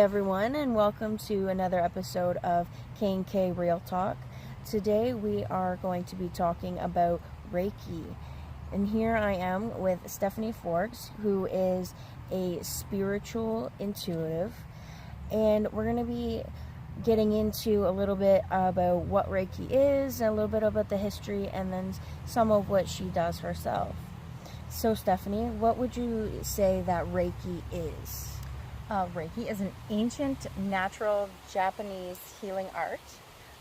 everyone, and welcome to another episode of K&K Real Talk. Today we are going to be talking about Reiki. And here I am with Stephanie Forgues, who is a spiritual intuitive. And we're going to be getting into a little bit about what Reiki is, a little bit about the history, and then some of what she does herself. So Stephanie, what would you say that Reiki is? Reiki is an ancient, natural Japanese healing art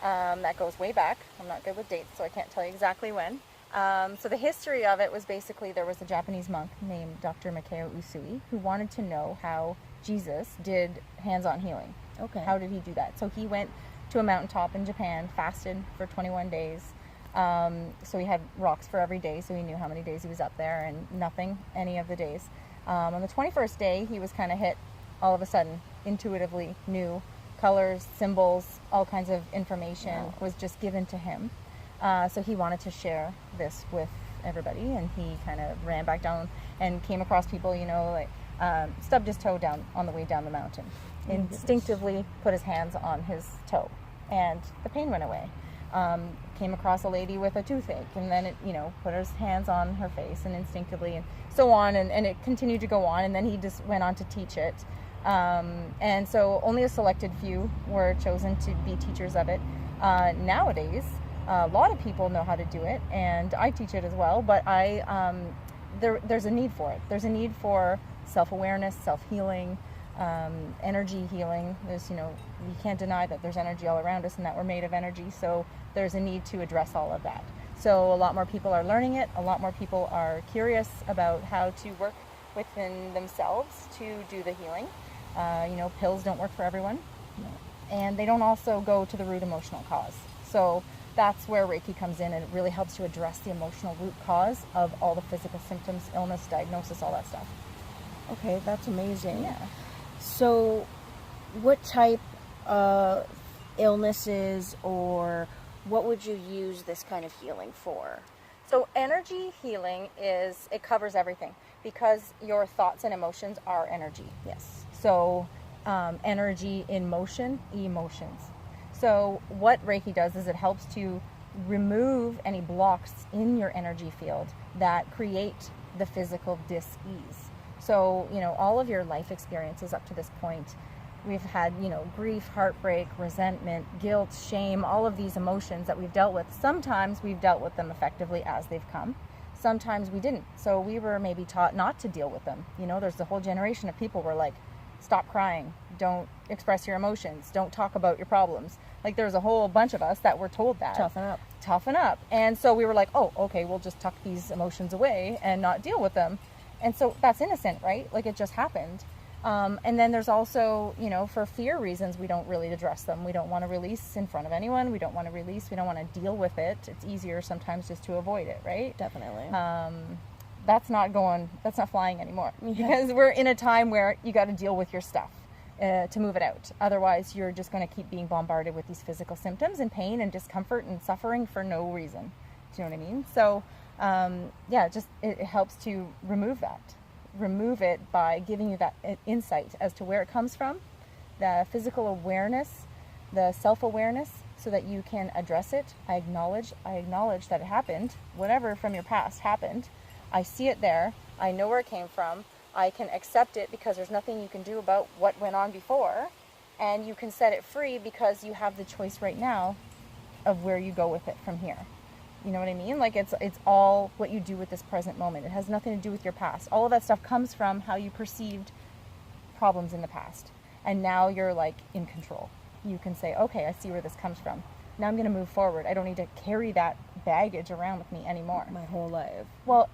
that goes way back. I'm not good with dates, so I can't tell you exactly when. So the history of it was basically there was a Japanese monk named Dr. Mikao Usui who wanted to know how Jesus did hands-on healing. Okay. How did he do that? So he went to a mountaintop in Japan, fasted for 21 days. So he had rocks for every day, so he knew how many days he was up there, and nothing any of the days. On the 21st day, he was kind of hit all of a sudden, intuitively knew colors, symbols, all kinds of information was just given to him. So he wanted to share this with everybody, and he kind of ran back down and came across people, stubbed his toe down on the way down the mountain. Instinctively put his hands on his toe, and the pain went away. Came across a lady with a toothache, and then it, put his hands on her face, and instinctively, and so on, and it continued to go on, and then he just went on to teach it. And so only a selected few were chosen to be teachers of it. Nowadays, a lot of people know how to do it, and I teach it as well, but there's a need for it. There's a need for self-awareness, self-healing, energy healing. There's, you can't deny that there's energy all around us and that we're made of energy, so there's a need to address all of that. So a lot more people are learning it, a lot more people are curious about how to work within themselves to do the healing. Pills don't work for everyone, and they don't also go to the root emotional cause. So that's where Reiki comes in, and it really helps to address the emotional root cause of all the physical symptoms, illness, diagnosis, all that stuff. Okay, that's amazing. Yeah. So what type of illnesses, or what would you use this kind of healing for? So energy healing it covers everything, because your thoughts and emotions are energy. Yes. So energy in motion, emotions. So what Reiki does is it helps to remove any blocks in your energy field that create the physical dis-ease. So, all of your life experiences up to this point, we've had, grief, heartbreak, resentment, guilt, shame, all of these emotions that we've dealt with. Sometimes we've dealt with them effectively as they've come. Sometimes we didn't. So we were maybe taught not to deal with them. There's a whole generation of people who were like, stop crying, don't express your emotions, don't talk about your problems. Like, there's a whole bunch of us that were told that. Toughen up. And so we were like, oh, okay, we'll just tuck these emotions away and not deal with them. And so that's innocent, right? Like, it just happened. And then there's also, for fear reasons, we don't really address them. We don't want to release in front of anyone. We don't want to deal with it. It's easier sometimes just to avoid it, right? Definitely. That's not flying anymore, because we're in a time where you got to deal with your stuff to move it out. Otherwise, you're just going to keep being bombarded with these physical symptoms and pain and discomfort and suffering for no reason. Do you know what I mean? So, it helps to remove that. Remove it by giving you that insight as to where it comes from, the physical awareness, the self-awareness, so that you can address it. I acknowledge that it happened. Whatever from your past happened. I see it there. I know where it came from. I can accept it because there's nothing you can do about what went on before, and you can set it free because you have the choice right now of where you go with it from here. You know what I mean? Like, it's all what you do with this present moment. It has nothing to do with your past. All of that stuff comes from how you perceived problems in the past. And now you're like in control. You can say, okay, I see where this comes from. Now I'm going to move forward. I don't need to carry that baggage around with me anymore. My whole life. Well,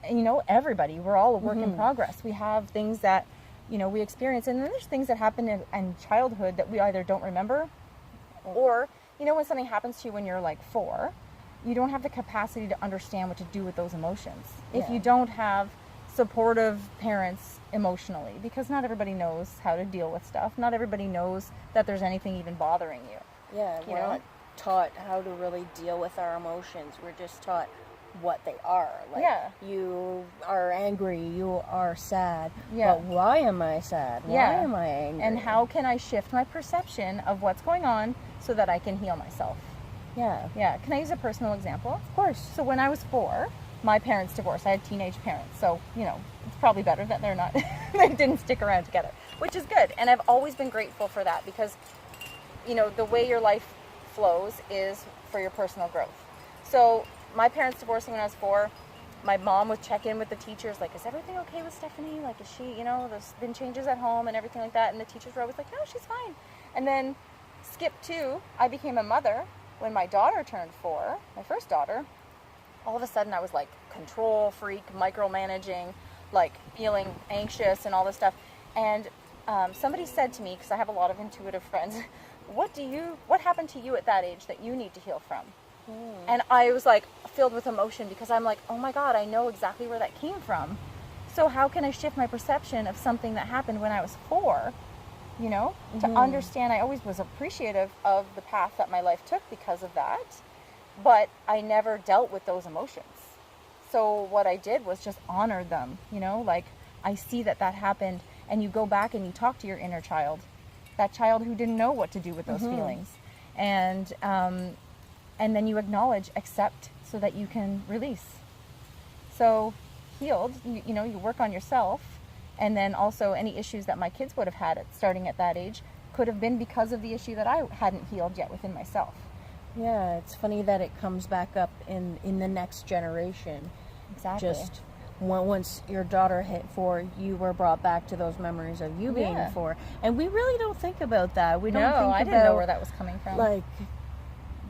everybody, we're all a work in progress. We have things that, we experience. And then there's things that happen in childhood that we either don't remember, or, when something happens to you when you're like 4, you don't have the capacity to understand what to do with those emotions. Yeah. If you don't have supportive parents emotionally, because not everybody knows how to deal with stuff. Not everybody knows that there's anything even bothering you. Yeah, we're not taught how to really deal with our emotions. We're just taught what they are. Like, Yeah. you are angry, you are sad. Yeah. But why am I sad? Why am I angry? And how can I shift my perception of what's going on so that I can heal myself? Yeah. Yeah. Can I use a personal example? Of course. So when I was 4, my parents divorced. I had teenage parents. So, it's probably better that they're not, they didn't stick around together, which is good. And I've always been grateful for that because, the way your life flows is for your personal growth. So my parents divorcing when I was 4, my mom would check in with the teachers, like, is everything okay with Stephanie? Like, is she, there's been changes at home and everything like that. And the teachers were always like, no, she's fine. And then skip 2, I became a mother when my daughter turned 4, my first daughter. All of a sudden I was like control freak, micromanaging, like feeling anxious and all this stuff. And somebody said to me, because I have a lot of intuitive friends, what happened to you at that age that you need to heal from? And I was like filled with emotion because I'm like, oh my God, I know exactly where that came from. So how can I shift my perception of something that happened when I was 4, to understand? I always was appreciative of the path that my life took because of that, but I never dealt with those emotions. So what I did was just honor them, like I see that happened, and you go back and you talk to your inner child, that child who didn't know what to do with those feelings. And then you acknowledge, accept, so that you can release. So healed, you work on yourself, and then also any issues that my kids would have had starting at that age could have been because of the issue that I hadn't healed yet within myself. Yeah, it's funny that it comes back up in the next generation. Exactly. Just once your daughter hit 4, you were brought back to those memories of you being 4. And we really don't think about that. We don't think about, I didn't know where that was coming from. Like,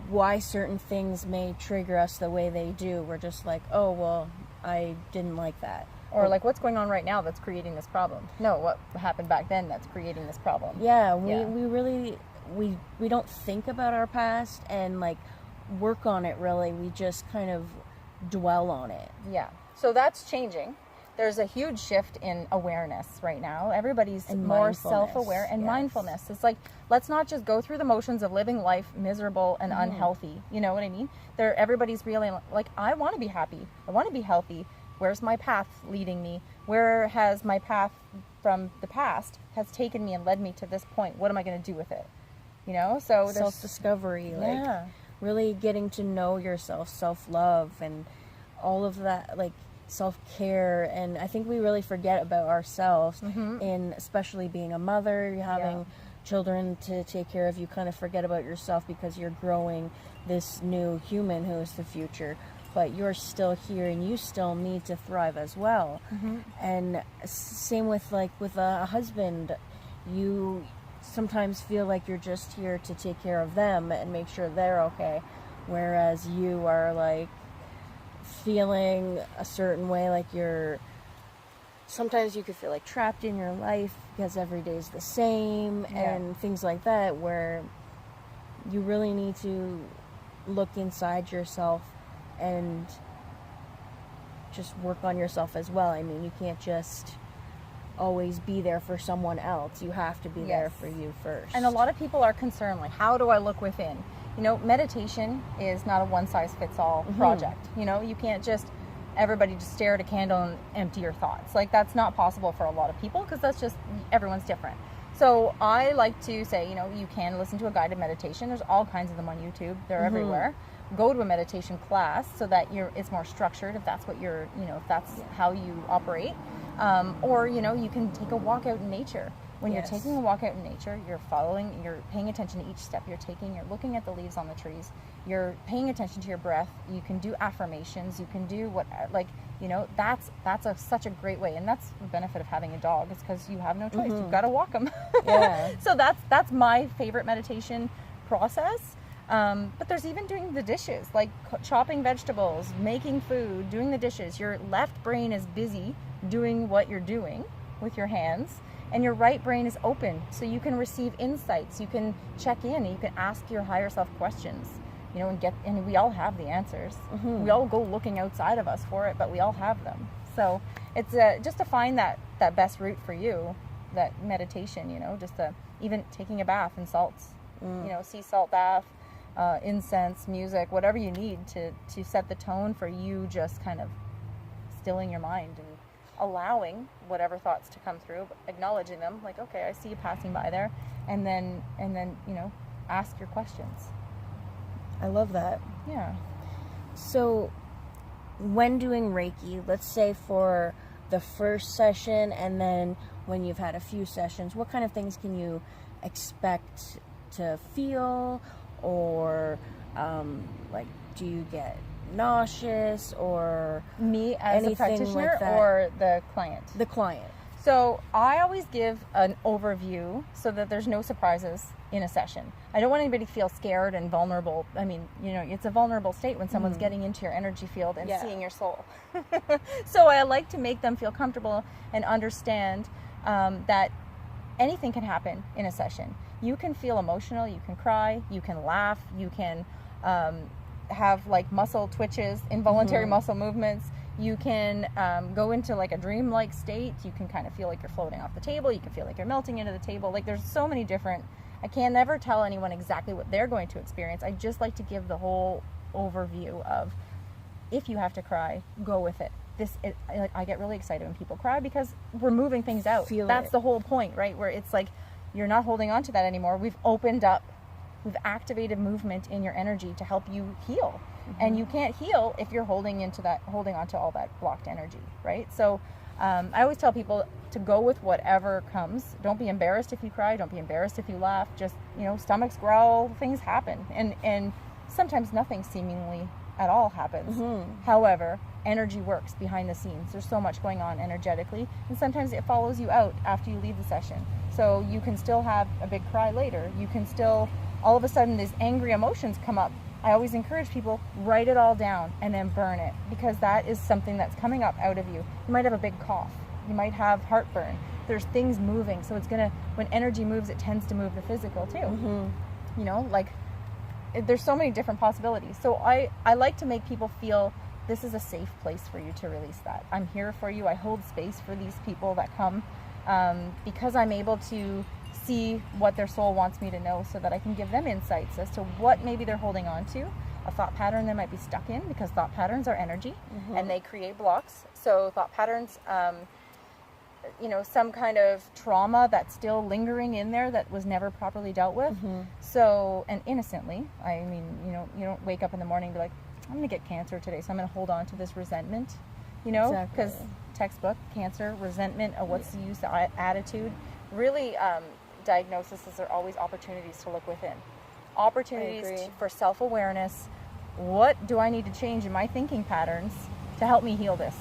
why certain things may trigger us the way they do. We're just like, oh, well, I didn't like that. Or like, what's going on right now that's creating this problem? No, what happened back then that's creating this problem? Yeah, we really, we don't think about our past and like work on it really. We just kind of dwell on it. Yeah. So that's changing. There's a huge shift in awareness right now. Everybody's more self-aware and mindfulness. It's like, let's not just go through the motions of living life miserable and unhealthy. You know what I mean? Everybody's really like, I want to be happy. I want to be healthy. Where's my path leading me? Where has my path from the past has taken me and led me to this point? What am I going to do with it? So there's self-discovery, really getting to know yourself, self-love, and all of that, like self-care. And I think we really forget about ourselves, and especially being a mother, having children to take care of, you kind of forget about yourself because you're growing this new human who is the future. But you're still here and you still need to thrive as well. And same with a husband, you sometimes feel like you're just here to take care of them and make sure they're okay, whereas you are like feeling a certain way, like sometimes you could feel like trapped in your life because every day's the same and things like that, where you really need to look inside yourself and just work on yourself as well. I mean, you can't just always be there for someone else. You have to be there for you first. And a lot of people are concerned, like, how do I look within? Meditation is not a one-size-fits-all project. You can't just, everybody just stare at a candle and empty your thoughts. Like, that's not possible for a lot of people because that's just, everyone's different. So I like to say, you can listen to a guided meditation. There's all kinds of them on YouTube. They're everywhere. Go to a meditation class so that it's more structured, if that's what you're, if that's how you operate. Or, you can take a walk out in nature. When you're taking a walk out in nature, you're paying attention to each step you're taking. You're looking at the leaves on the trees. You're paying attention to your breath. You can do affirmations. You can do that's such a great way. And that's the benefit of having a dog. It's because you have no choice. You've got to walk them. So that's my favorite meditation process. But there's even doing the dishes, like chopping vegetables, making food, doing the dishes. Your left brain is busy doing what you're doing with your hands, and your right brain is open, so you can receive insights, you can check in, and you can ask your higher self questions, and we all have the answers. We all go looking outside of us for it, but we all have them. So it's just to find that best route for you, that meditation, just even taking a bath in salts, sea salt bath, incense, music, whatever you need to set the tone for you, just kind of stilling your mind and allowing whatever thoughts to come through, acknowledging them, like, okay, I see you passing by there, and then ask your questions. I love that. Yeah. So when doing Reiki, let's say for the first session and then when you've had a few sessions, what kind of things can you expect to feel? Or like, do you get nauseous or me as a practitioner like that? Or the client? The client. So I always give an overview so that there's no surprises in a session. I don't want anybody to feel scared and vulnerable. I mean, it's a vulnerable state when someone's getting into your energy field and seeing your soul. So I like to make them feel comfortable and understand that anything can happen in a session. You can feel emotional, you can cry, you can laugh, you can have like muscle twitches, involuntary muscle movements. You can go into like a dream-like state. You can kind of feel like you're floating off the table. You can feel like you're melting into the table. Like, there's so many different, I can never tell anyone exactly what they're going to experience. I just like to give the whole overview of, if you have to cry, go with it. I get really excited when people cry because we're moving things out. That's the whole point, right? Where it's like, you're not holding on to that anymore. We've opened up, we've activated movement in your energy to help you heal. And you can't heal if you're holding on to all that blocked energy, right? So I always tell people to go with whatever comes. Don't be embarrassed if you cry. Don't be embarrassed if you laugh. Just, stomachs growl, things happen. And sometimes nothing seemingly at all happens. However, energy works behind the scenes. There's so much going on energetically. And sometimes it follows you out after you leave the session. So you can still have a big cry later. You can still, all of a sudden, these angry emotions come up. I always encourage people, write it all down and then burn it, because that is something that's coming up out of you. You might have a big cough. You might have heartburn. There's things moving. So it's when energy moves, it tends to move the physical too. There's so many different possibilities. So I like to make people feel this is a safe place for you to release that. I'm here for you. I hold space for these people that come because I'm able to see what their soul wants me to know, so that I can give them insights as to what maybe they're holding on to, a thought pattern they might be stuck in, because thought patterns are energy and they create blocks. So thought patterns, some kind of trauma that's still lingering in there that was never properly dealt with. So, and innocently, I mean, you don't wake up in the morning and be like, I'm going to get cancer today, so I'm going to hold on to this resentment, because textbook, cancer, resentment, what's the use, attitude, really, diagnoses are always opportunities to look within. Opportunities for self-awareness. What do I need to change in my thinking patterns to help me heal this?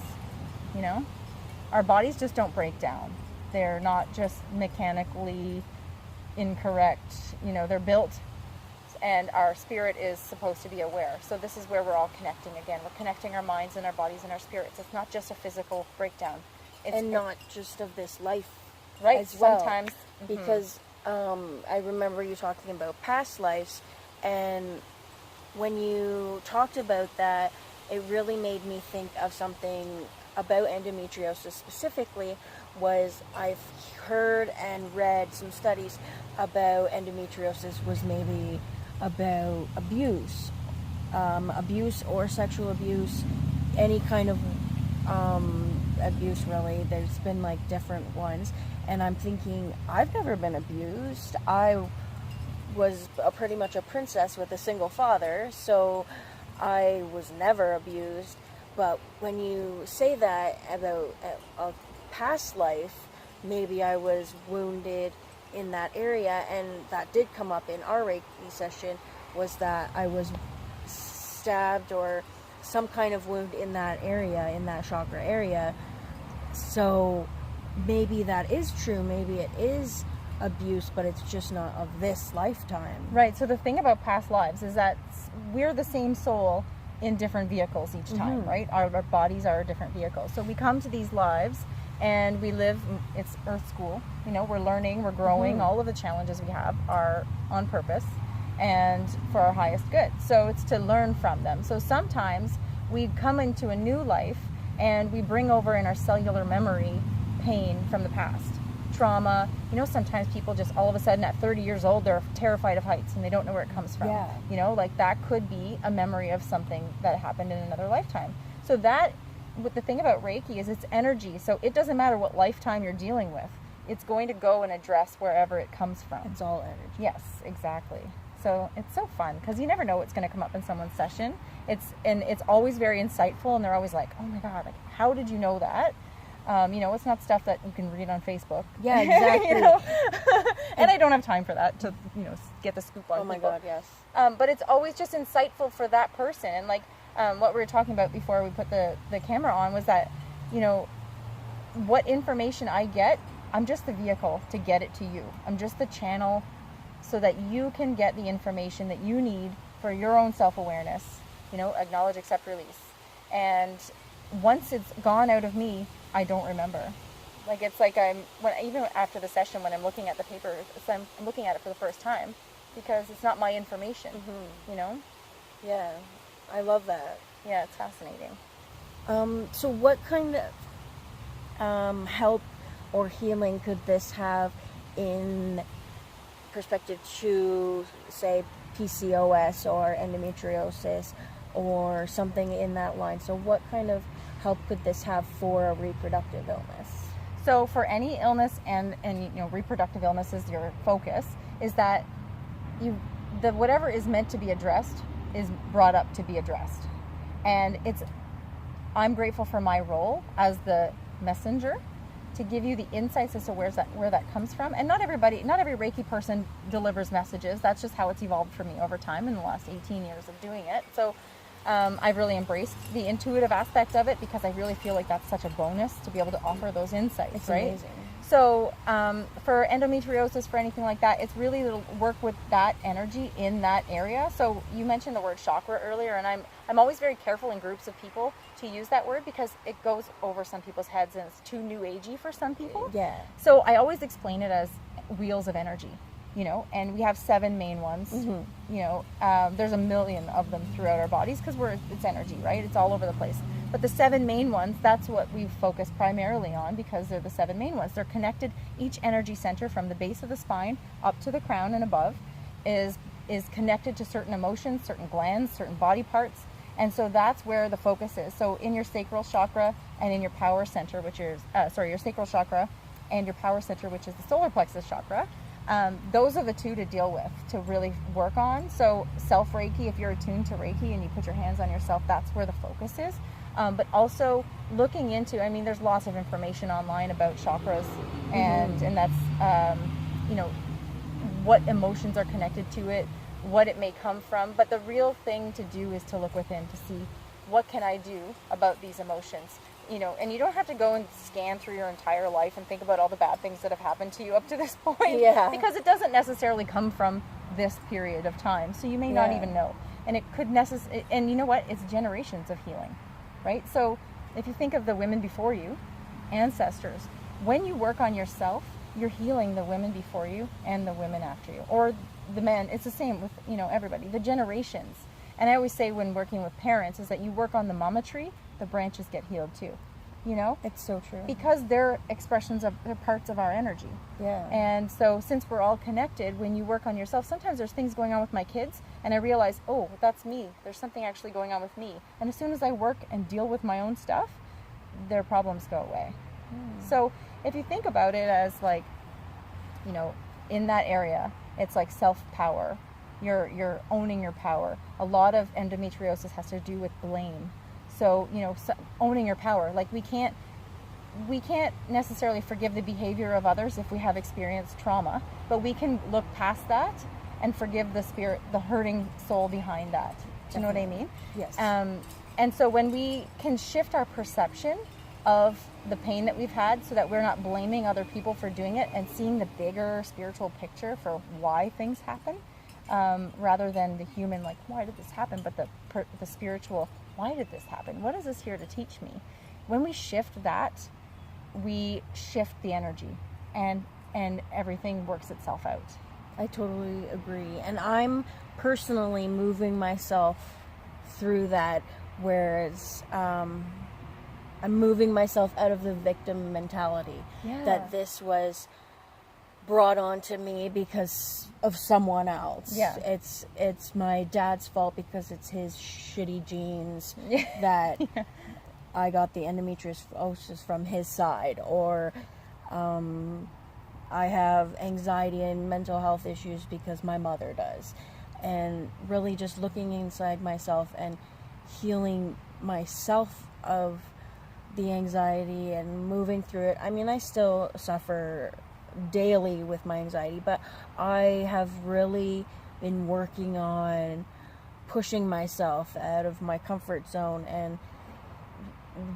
Our bodies just don't break down. They're not just mechanically incorrect. They're built, and our spirit is supposed to be aware. So this is where we're all connecting again. We're connecting our minds and our bodies and our spirits. It's not just a physical breakdown. And not just of this life. Right, as well, sometimes. Because I remember you talking about past lives, and when you talked about that, it really made me think of something about endometriosis specifically. Was I've heard and read some studies about endometriosis was maybe about abuse or sexual abuse, any kind of abuse really. There's been like different ones. And I'm thinking, I've never been abused. I was pretty much a princess with a single father, so I was never abused. But when you say that about a past life, maybe I was wounded in that area, and that did come up in our Reiki session, was that I was stabbed or some kind of wound in that area, in that chakra area. So maybe that is true. Maybe it is abuse, but it's just not of this lifetime. Right. So the thing about past lives is that we're the same soul in different vehicles each time, right? Our bodies are different vehicles. So we come to these lives and we live, it's earth school. We're learning, we're growing. All of the challenges we have are on purpose and for our highest good. So it's to learn from them. So sometimes we come into a new life and we bring over in our cellular memory pain from the past, trauma. You know, sometimes people just all of a sudden at 30 years old, they're terrified of heights and they don't know where it comes from. Yeah. You know, like that could be a memory of something that happened in another lifetime. So that, what the thing about Reiki is it's energy. So it doesn't matter what lifetime you're dealing with. It's going to go and address wherever it comes from. It's all energy. Yes, exactly. So it's so fun because you never know what's going to come up in someone's session. It's always very insightful, and they're always like, "Oh my God, like how did you know that?" You know, it's not stuff that you can read on Facebook. Yeah, exactly. You know? And I don't have time for that to, you know, get the scoop on Oh my people. God, yes. But it's always just insightful for that person. And like what we were talking about before we put the camera on was that, you know, what information I get, I'm just the vehicle to get it to you. I'm just the channel so that you can get the information that you need for your own self-awareness. You know, acknowledge, accept, release. And once it's gone out of me, I don't remember. Like it's like even after the session when I'm looking at the paper, I'm looking at it for the first time because it's not my information. Mm-hmm. You know? Yeah, I love that. Yeah, it's fascinating. So what kind of help or healing could this have in perspective to, say, PCOS or endometriosis or something in that line? So what kind of help could this have for a reproductive illness? So for any illness and you know, reproductive illness is your focus, is that whatever is meant to be addressed is brought up to be addressed. And I'm grateful for my role as the messenger to give you the insights as to where that comes from. And not every Reiki person delivers messages. That's just how it's evolved for me over time in the last 18 years of doing it. So I've really embraced the intuitive aspect of it because I really feel like that's such a bonus to be able to offer those insights. It's right? amazing. So for endometriosis, for anything like that, it's really to work with that energy in that area. So you mentioned the word chakra earlier, and I'm always very careful in groups of people to use that word because it goes over some people's heads and it's too new agey for some people. Yeah. So I always explain it as wheels of energy, you know, and we have 7 main ones. Mm-hmm. You know, there's a million of them throughout our bodies because it's energy, right? It's all over the place. But the 7 main ones, that's what we focus primarily on because they're the 7 main ones. They're connected. Each energy center from the base of the spine up to the crown and above is connected to certain emotions, certain glands, certain body parts. And so that's where the focus is. So in your sacral chakra and in your power center, which is, your sacral chakra and your power center, which is the solar plexus chakra, those are the 2 to deal with, to really work on. So self-Reiki, if you're attuned to Reiki and you put your hands on yourself, that's where the focus is. But also looking into, I mean, there's lots of information online about chakras and that's, you know, what emotions are connected to it, what it may come from. But the real thing to do is to look within to see what can I do about these emotions. You know, and you don't have to go and scan through your entire life and think about all the bad things that have happened to you up to this point. Yeah. Because it doesn't necessarily come from this period of time. So you may not even know. And it could and you know what? It's generations of healing, right? So if you think of the women before you, ancestors, when you work on yourself, you're healing the women before you and the women after you. Or the men. It's the same with, you know, everybody, the generations. And I always say when working with parents is that you work on the mama tree, the branches get healed too, you know? It's so true. Because they're expressions of, they're parts of our energy. Yeah. And so since we're all connected, when you work on yourself, sometimes there's things going on with my kids and I realize, oh, that's me. There's something actually going on with me. And as soon as I work and deal with my own stuff, their problems go away. So if you think about it as like, you know, in that area, it's like self-power. You're owning your power. A lot of endometriosis has to do with blame. So, you know, owning your power. Like we can't necessarily forgive the behavior of others if we have experienced trauma, but we can look past that and forgive the spirit, the hurting soul behind that. Do you know what I mean? Yes. And so when we can shift our perception of the pain that we've had so that we're not blaming other people for doing it and seeing the bigger spiritual picture for why things happen, rather than the human, like, why did this happen? But the spiritual, why did this happen? What is this here to teach me? When we shift that, we shift the energy and everything works itself out. I totally agree. And I'm personally moving myself through that, whereas I'm moving myself out of the victim mentality. Yeah. That this was brought onto me because of someone else. Yeah. It's my dad's fault because it's his shitty genes Yeah. that Yeah. I got the endometriosis from his side, or I have anxiety and mental health issues because my mother does. And really just looking inside myself and healing myself of the anxiety and moving through it. I mean, I still suffer daily with my anxiety, but I have really been working on pushing myself out of my comfort zone. And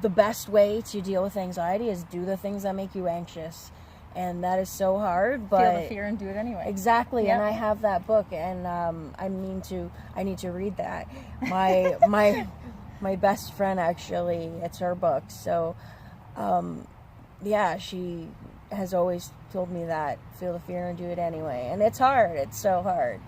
the best way to deal with anxiety is do the things that make you anxious. And that is so hard, but feel the fear and do it anyway. Exactly. Yep. And I have that book, and I need to read that. My best friend, actually, it's her book. So yeah, she has always told me that, feel the fear and do it anyway. And it's hard, it's so hard,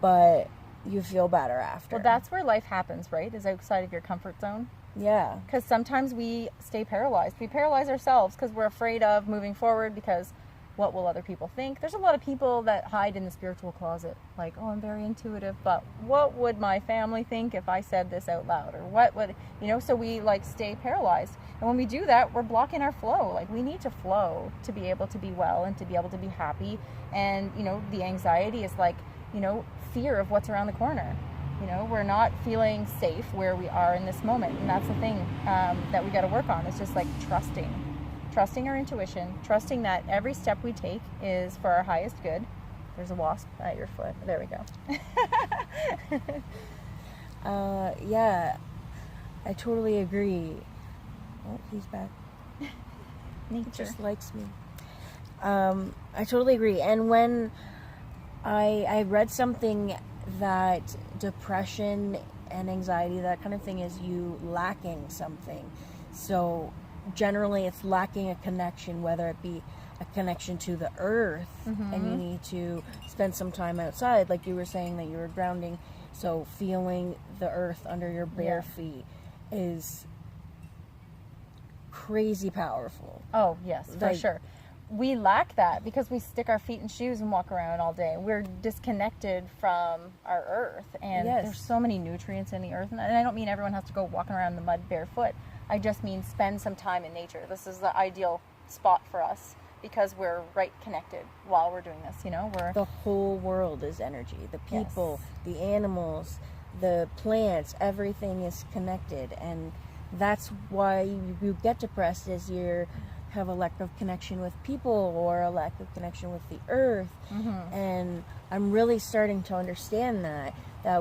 but you feel better after. Well, that's where life happens, right? Is outside of your comfort zone. Yeah. Because sometimes we stay paralyzed. We paralyze ourselves because we're afraid of moving forward, because what will other people think? There's a lot of people that hide in the spiritual closet. Like, oh, I'm very intuitive, but what would my family think if I said this out loud? Or what would, so we like stay paralyzed. And when we do that, we're blocking our flow. Like, we need to flow to be able to be well and to be able to be happy. And, the anxiety is like, fear of what's around the corner. We're not feeling safe where we are in this moment. And that's the thing that we got to work on. It's just like trusting our intuition, trusting that every step we take is for our highest good. There's a wasp at your foot. There we go. Yeah, I totally agree. Oh, he's back. Nature. He just likes me. I totally agree. And when I read something that depression and anxiety, that kind of thing, is you lacking something. So generally it's lacking a connection, whether it be a connection to the earth, and you need to spend some time outside, like you were saying that you were grounding. So feeling the earth under your bare feet is crazy powerful. Oh, yes, for sure. We lack that because we stick our feet in shoes and walk around all day. We're disconnected from our earth, and there's so many nutrients in the earth. And I don't mean everyone has to go walking around in the mud barefoot. I just mean spend some time in nature. This is the ideal spot for us because we're right connected while we're doing this. The whole world is energy. The people, the animals, the plants, everything is connected, and that's why you get depressed, is you have a lack of connection with people or a lack of connection with the earth. And I'm really starting to understand that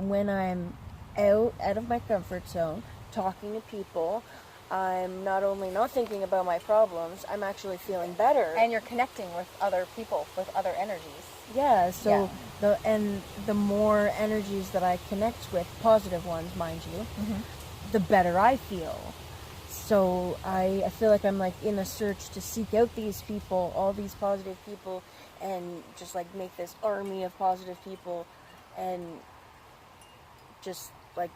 when I'm out of my comfort zone talking to people, I'm not only not thinking about my problems, I'm actually feeling better. And you're connecting with other people, with other energies. Yeah, so the more energies that I connect with, positive ones, mind you, the better I feel. So I feel like I'm like in a search to seek out these people, all these positive people, and just like make this army of positive people, and just like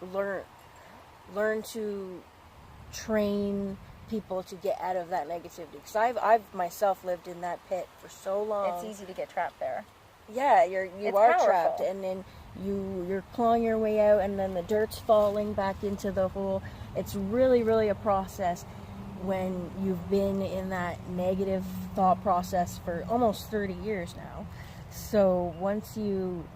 learn to train people to get out of that negativity. Because I've myself lived in that pit for so long. It's easy to get trapped there. Yeah, you are powerful. trapped, and then you're clawing your way out, and then the dirt's falling back into the hole. It's really, really a process when you've been in that negative thought process for almost 30 years now. So once you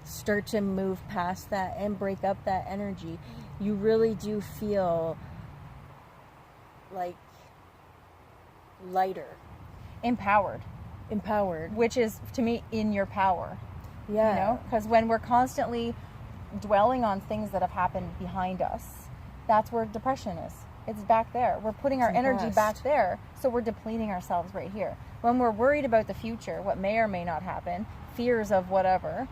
start to move past that and break up that energy, you really do feel like lighter. Empowered. Which is, to me, in your power. Yeah. Because when we're constantly dwelling on things that have happened behind us, that's where depression is. It's back there. We're putting our energy back there, so we're depleting ourselves right here. When we're worried about the future, what may or may not happen, fears of whatever,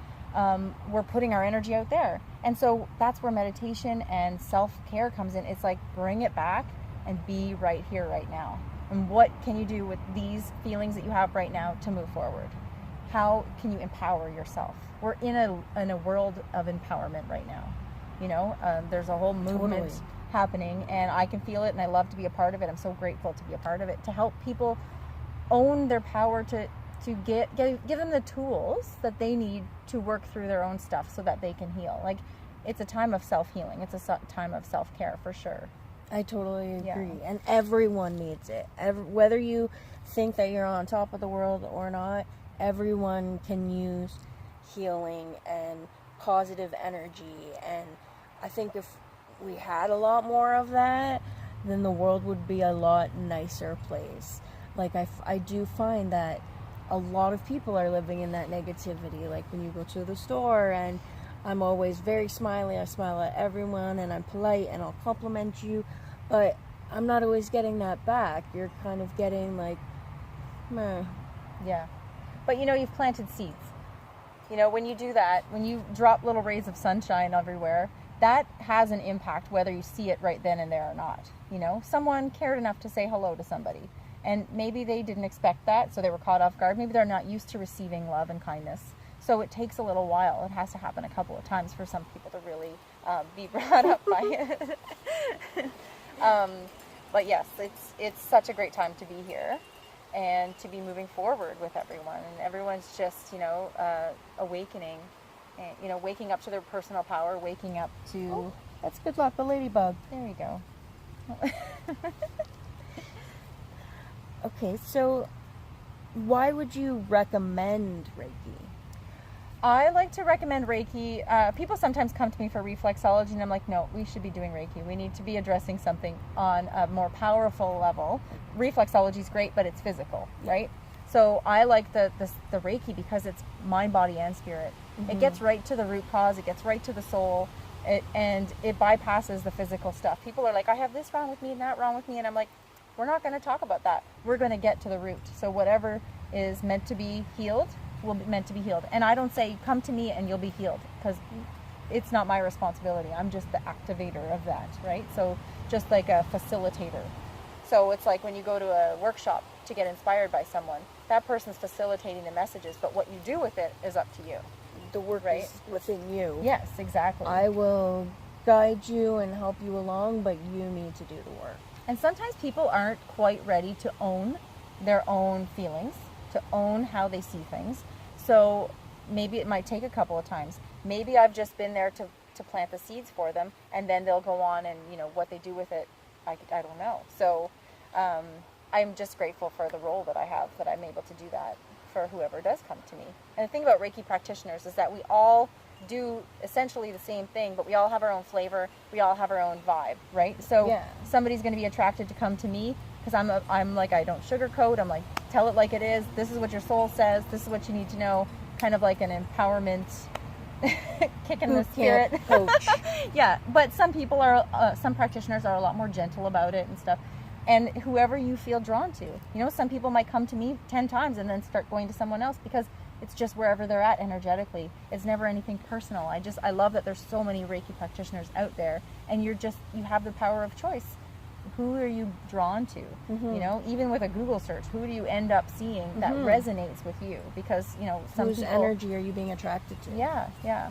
we're putting our energy out there. And so that's where meditation and self-care comes in. It's like, bring it back and be right here, right now. And what can you do with these feelings that you have right now to move forward? How can you empower yourself? We're in a world of empowerment right now. There's a whole movement happening, and I can feel it, and I love to be a part of it. I'm so grateful to be a part of it, to help people own their power to to give them the tools that they need to work through their own stuff so that they can heal. Like, it's a time of self-healing. It's a time of self-care for sure. I totally agree. Yeah. And everyone needs it. Whether you think that you're on top of the world or not, everyone can use healing and positive energy. And I think if we had a lot more of that, then the world would be a lot nicer place. Like, I do find that a lot of people are living in that negativity. Like, when you go to the store, and I'm always very smiley, I smile at everyone, and I'm polite, and I'll compliment you, but I'm not always getting that back. You're kind of getting like, meh. Yeah. But you've planted seeds. When you do that, when you drop little rays of sunshine everywhere, that has an impact whether you see it right then and there or not. Someone cared enough to say hello to somebody. And maybe they didn't expect that, so they were caught off guard. Maybe they're not used to receiving love and kindness. So it takes a little while. It has to happen a couple of times for some people to really be brought up by it. But yes, it's such a great time to be here and to be moving forward with everyone. And everyone's just, awakening, and, waking up to their personal power, waking up to... Oh, that's good luck, the ladybug. There you go. Okay, so why would you recommend Reiki? I like to recommend Reiki. People sometimes come to me for reflexology, and I'm like, no, we should be doing Reiki. We need to be addressing something on a more powerful level. Reflexology is great, but it's physical, right? So I like the Reiki because it's mind, body, and spirit. Mm-hmm. It gets right to the root cause. It gets right to the soul, and it bypasses the physical stuff. People are like, I have this wrong with me and that wrong with me, and I'm like, we're not going to talk about that. We're going to get to the root. So whatever is meant to be healed will be meant to be healed. And I don't say, come to me and you'll be healed, because it's not my responsibility. I'm just the activator of that, right? So just like a facilitator. So it's like when you go to a workshop to get inspired by someone, that person's facilitating the messages, but what you do with it is up to you. The work right? is within you. Yes, exactly. I will guide you and help you along, but you need to do the work. And sometimes people aren't quite ready to own their own feelings, to own how they see things. So maybe it might take a couple of times. Maybe I've just been there to plant the seeds for them, and then they'll go on and, what they do with it, I don't know. So I'm just grateful for the role that I have, that I'm able to do that for whoever does come to me. And the thing about Reiki practitioners is that we all do essentially the same thing, but we all have our own flavor, we all have our own vibe, right? So yeah. Somebody's going to be attracted to come to me because I'm like, I don't sugarcoat. I'm like, tell it like it is. This is what your soul says. This is what you need to know. Kind of like an empowerment kick in the spirit coach. Yeah, but some people are some practitioners are a lot more gentle about it and stuff. And whoever you feel drawn to, some people might come to me 10 times and then start going to someone else because it's just wherever they're at energetically. It's never anything personal. I love that there's so many Reiki practitioners out there, and you have the power of choice. Who are you drawn to? Mm-hmm. Even with a Google search, who do you end up seeing that resonates with you? Because, some whose energy are you being attracted to? Yeah.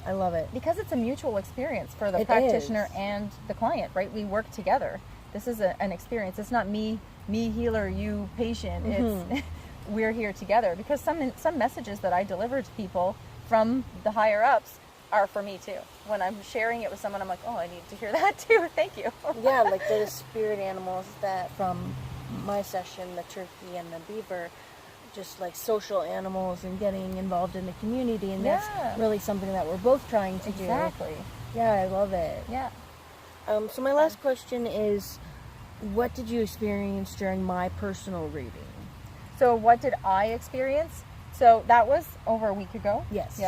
I love it. Because it's a mutual experience for the practitioner and the client, right? We work together. This is an experience. It's not me healer, you patient. Mm-hmm. It's we're here together, because some messages that I deliver to people from the higher ups are for me too. When I'm sharing it with someone, I'm like, oh, I need to hear that too. Thank you. Yeah, like the spirit animals that from my session, the turkey and the beaver, just like social animals and getting involved in the community, and that's really something that we're both trying to do. Exactly. Yeah, I love it. Yeah. So my last question is, what did you experience during my personal reading? So what did I experience? So that was over a week ago. Yes.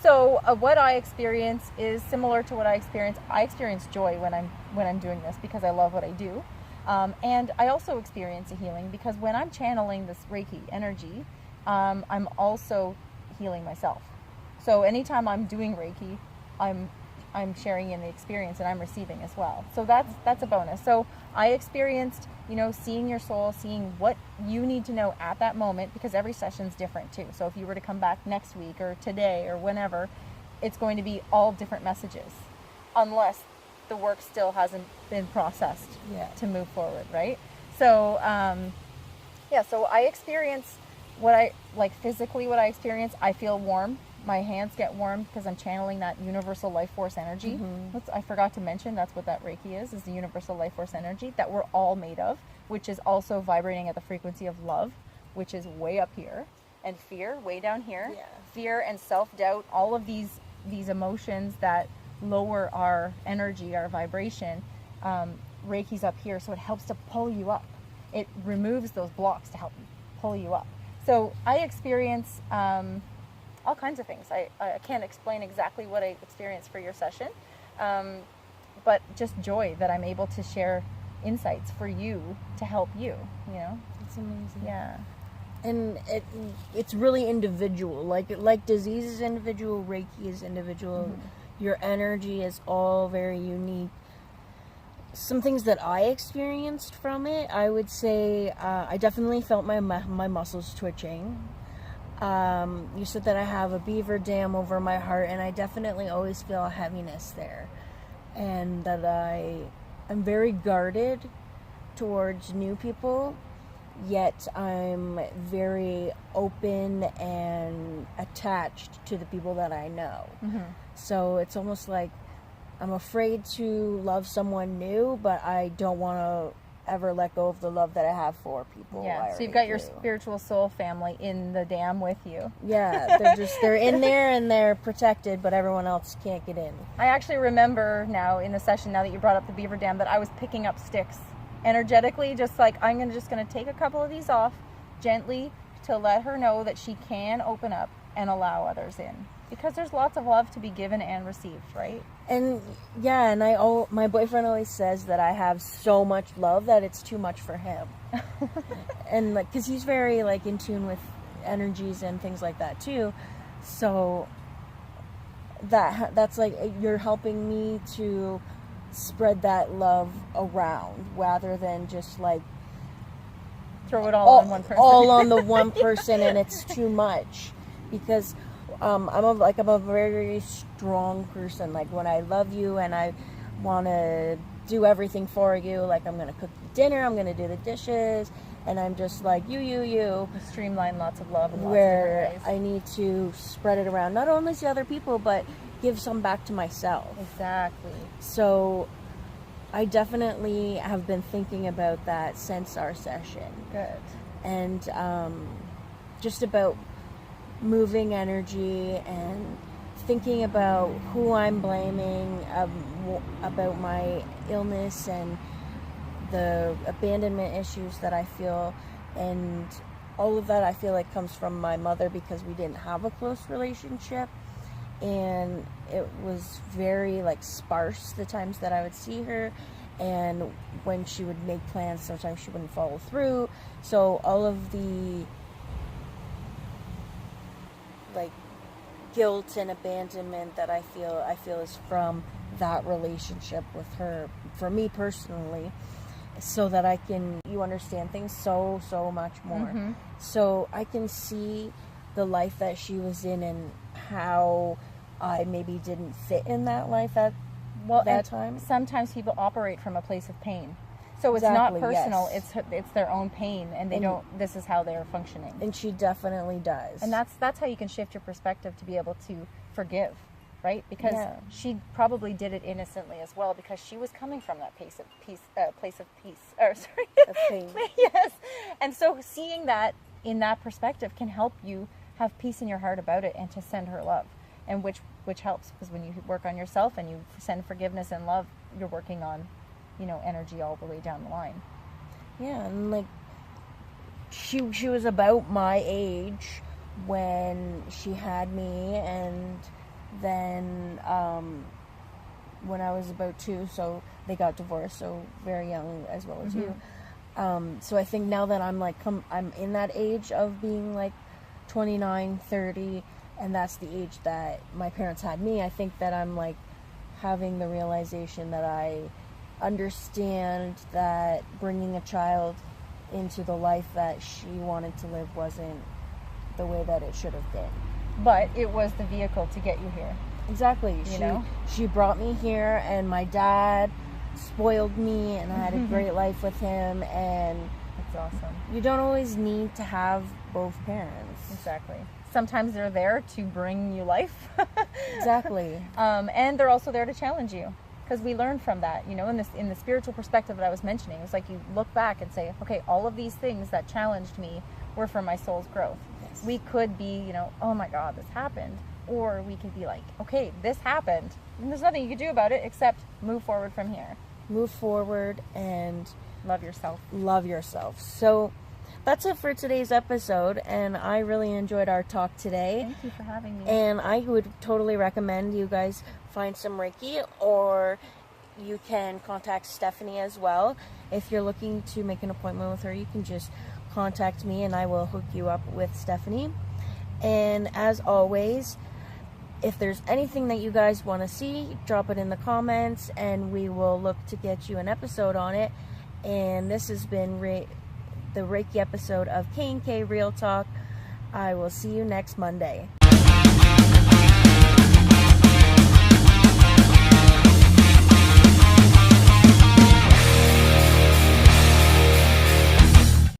So what I experience is similar to what I experience. I experience joy when I'm doing this, because I love what I do. And I also experience a healing because when I'm channeling this Reiki energy, I'm also healing myself. So anytime I'm doing Reiki, I'm sharing in the experience and I'm receiving as well. So that's a bonus. So I experienced, seeing your soul, seeing what you need to know at that moment, because every session's different too. So if you were to come back next week or today or whenever, it's going to be all different messages, unless the work still hasn't been processed to move forward, right? So, so I experienced what I like physically, what I experience, I feel warm. My hands get warm because I'm channeling that universal life force energy. I forgot to mention that's what that Reiki is the universal life force energy that we're all made of, which is also vibrating at the frequency of love, which is way up here, and fear way down here. Yeah. Fear and self-doubt, all of these emotions that lower our energy, our vibration. Reiki's up here, so it helps to pull you up. It removes those blocks to help pull you up. So I experience all kinds of things. I can't explain exactly what I experienced for your session, but just joy that I'm able to share insights for you to help you, you know? It's amazing. Yeah. And it's really individual. Like disease is individual, Reiki is individual. Your energy is all very unique. Some things that I experienced from it, I would say I definitely felt my muscles twitching. You said that I have a beaver dam over my heart, and I definitely always feel a heaviness there. And that I'm very guarded towards new people, yet I'm very open and attached to the people that I know. So it's almost like I'm afraid to love someone new, but I don't want to ever let go of the love that I have for people. Yeah, so you've got your spiritual soul family in the dam with you. Yeah, they're in there and they're protected, but everyone else can't get in. I actually remember now in the session, now that you brought up the beaver dam, that I was picking up sticks energetically, just like I'm just going to take a couple of these off gently to let her know that she can open up and allow others in. Because there's lots of love to be given and received, right? And yeah, and my boyfriend always says that I have so much love that it's too much for him. And like, because he's very like in tune with energies and things like that too. So that's like, you're helping me to spread that love around rather than just like throw it all on one person. All on the one person, and it's too much. Because I'm a very strong person. Like when I love you and I want to do everything for you, like I'm going to cook you dinner, I'm going to do the dishes, and I'm just like you. Streamline lots of love. Where I need to spread it around, not only to other people, but give some back to myself. Exactly. So I definitely have been thinking about that since our session. Good. And just about moving energy and thinking about who I'm blaming, about my illness and the abandonment issues that I feel, and all of that I feel like comes from my mother because we didn't have a close relationship, and it was very like sparse the times that I would see her, and when she would make plans sometimes she wouldn't follow through. So all of the like guilt and abandonment that I feel is from that relationship with her, for me personally, so that you understand things so much more. So I can see the life that she was in and how I maybe didn't fit in that life at that time. Sometimes people operate from a place of pain. So it's Exactly, not personal, yes. it's their own pain, and this is how they're functioning. And she definitely does. And that's how you can shift your perspective to be able to forgive, right? Because she probably did it innocently as well, because she was coming from that place of peace. Of pain. Yes. And so seeing that in that perspective can help you have peace in your heart about it and to send her love. And which helps, because when you work on yourself and you send forgiveness and love, you're working on, energy all the way down the line. Yeah, and like she was about my age when she had me, and then when I was about 2, so they got divorced, so very young as well as you. So I think now that I'm I'm in that age of being like 29, 30, and that's the age that my parents had me, I think that I'm like having the realization that I understand that bringing a child into the life that she wanted to live wasn't the way that it should have been. But it was the vehicle to get you here. Exactly. She brought me here, and my dad spoiled me, and I had a great life with him, and that's awesome. You don't always need to have both parents. Exactly. Sometimes they're there to bring you life. Exactly. And they're also there to challenge you, because we learn from that. You know, in the spiritual perspective that I was mentioning, it's like you look back and say, okay, all of these things that challenged me were for my soul's growth. Yes. We could be, you know, oh my God, this happened. Or we could be like, okay, this happened, and there's nothing you can do about it except move forward from here. Move forward and Love yourself. love yourself. So that's it for today's episode, and I really enjoyed our talk today. Thank you for having me. And I would totally recommend you guys find some Reiki, or you can contact Stephanie as well. If you're looking to make an appointment with her, you can just contact me and I will hook you up with Stephanie. And as always, if there's anything that you guys want to see, drop it in the comments and we will look to get you an episode on it. And this has been the Reiki episode of K&K Real Talk. I will see you next Monday.